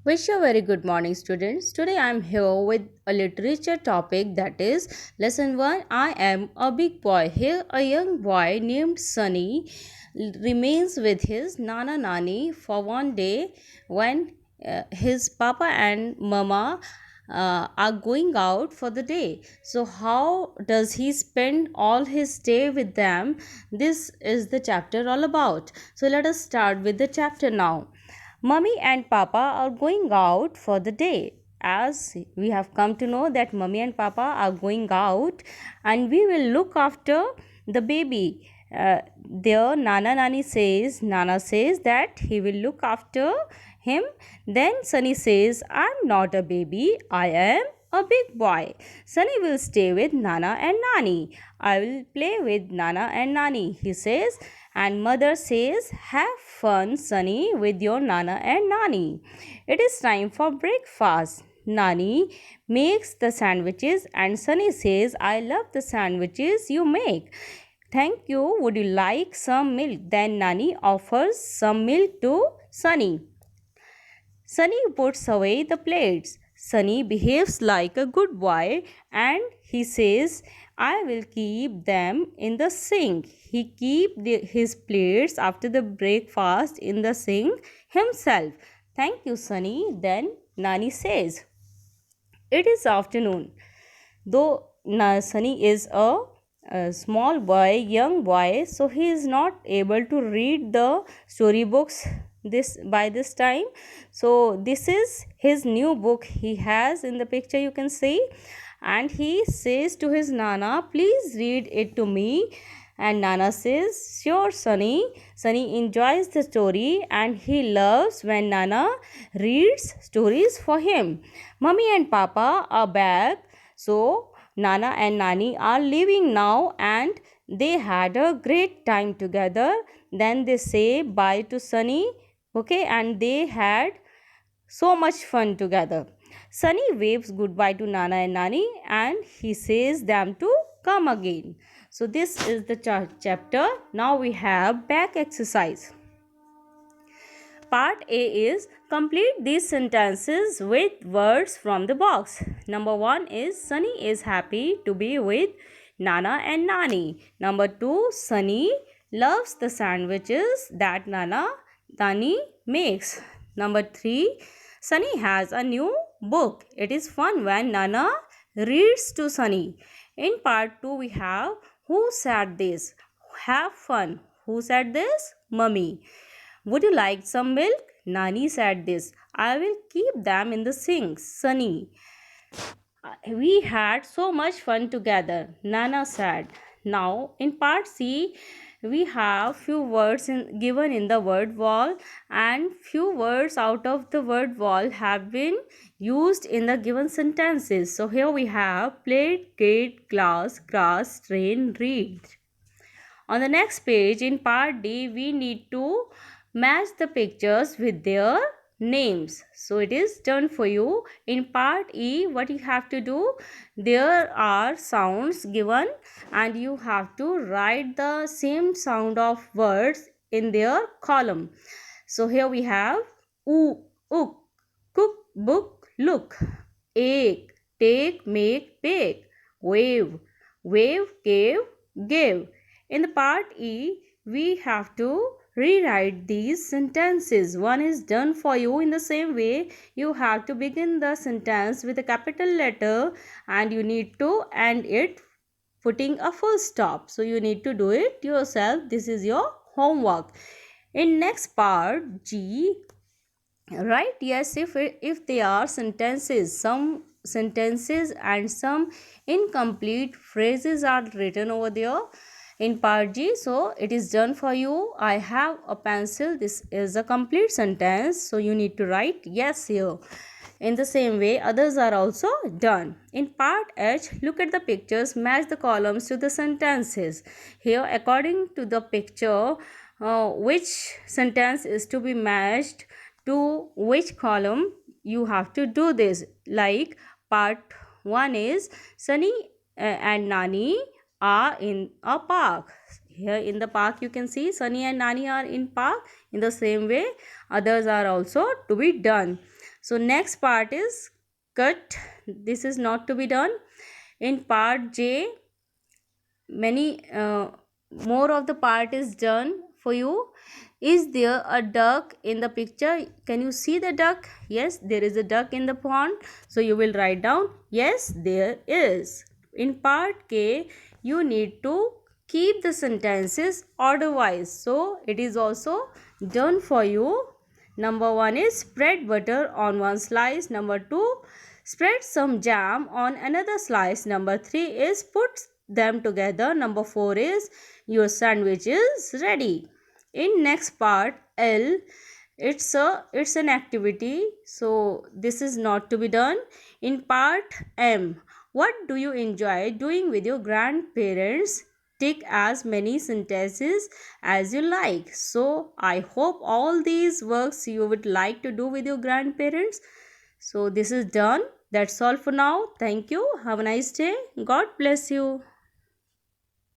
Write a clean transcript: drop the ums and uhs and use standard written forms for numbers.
Wish you a very good morning, students. Today I am here with a literature topic, that is lesson 1. I am a big boy. Here, a young boy named Sunny remains with his Nana Nani for one day when his papa and mama are going out for the day. So, how does he spend all his day with them? This is the chapter all about. So, let us start with the chapter now. Mummy and Papa are going out for the day. As we have come to know that Mummy and Papa are going out and we will look after the baby. Their Nana says that he will look after him. Then Sunny says, I'm not a baby, I am a big boy. Sunny will stay with Nana and Nani. I will play with Nana and Nani, he says. And mother says, have fun, Sunny, with your Nana and Nani. It is time for breakfast. Nani makes the sandwiches and Sunny says, I love the sandwiches you make. Thank you. Would you like some milk? Then Nani offers some milk to Sunny. Sunny puts away the plates. Sunny behaves like a good boy and he says, I will keep them in the sink. He keeps his plates after the breakfast in the sink himself. Thank you, Sunny. Then Nani says, it is afternoon. Though Sunny is a small boy, young boy, so he is not able to read the storybooks this time. So this is his new book he has in the picture, you can see, and he says to his Nana, please read it to me. And Nana says, sure, Sunny. Sunny enjoys the story and he loves when Nana reads stories for him. Mummy and Papa are back, so Nana and Nani are leaving now and they had a great time together. Then they say bye to Sunny, okay, and they had so much fun together. Sunny waves goodbye to Nana and Nani and he says them to come again. So this is the chapter. Now we have back exercise. Part A is complete these sentences with words from the box. Number 1 is Sunny is happy to be with Nana and Nani. Number 2, Sunny loves the sandwiches that Nani makes. Number 3, Sunny has a new book. It is fun when Nana reads to Sunny. In part 2 we have who said this? Have fun. Who said this? Mummy. Would you like some milk? Nani said this. I will keep them in the sink, Sunny. We had so much fun together, Nana said. Now, in part C, we have few words given in the word wall and few words out of the word wall have been used in the given sentences. So, here we have plate, gate, glass, grass, train, read. On the next page, in part D, we need to match the pictures with their names. So it is done for you. In part E, what you have to do, there are sounds given and you have to write the same sound of words in their column. So here we have oo, ook, cook, book, look, ache, take, make, bake, wave, wave, gave, give. In the part E, we have to rewrite these sentences. One is done for you. In the same way, you have to begin the sentence with a capital letter and you need to end it putting a full stop. So you need to do it yourself. This is your homework. In next part G, write yes if they are sentences. Some sentences and some incomplete phrases are written over there in part G. So it is done for you. I have a pencil. This is a complete sentence. So you need to write yes here. In the same way, others are also done. In part H, look at the pictures, match the columns to the sentences. Here, according to the picture, which sentence is to be matched to which column, you have to do this. Like part 1 is Sunny and Nani are in a park. Here in the park you can see Sunny and Nani are in park. In the same way, others are also to be done. So next part is cut. This is not to be done. In part J, many more of the part is done for you. Is there a duck in the picture? Can you see the duck? Yes, there is a duck in the pond. So you will write down, yes, there is. In part K, you need to keep the sentences order wise. So it is also done for you. Number 1 is spread butter on one slice. Number 2, spread some jam on another slice. Number 3 is put them together. Number 4 is your sandwich is ready. In next part L, it's an activity, so this is not to be done. In part M, what do you enjoy doing with your grandparents? Tick as many sentences as you like. So I hope all these works you would like to do with your grandparents. So this is done. That's all for now. Thank you. Have a nice day. God bless you.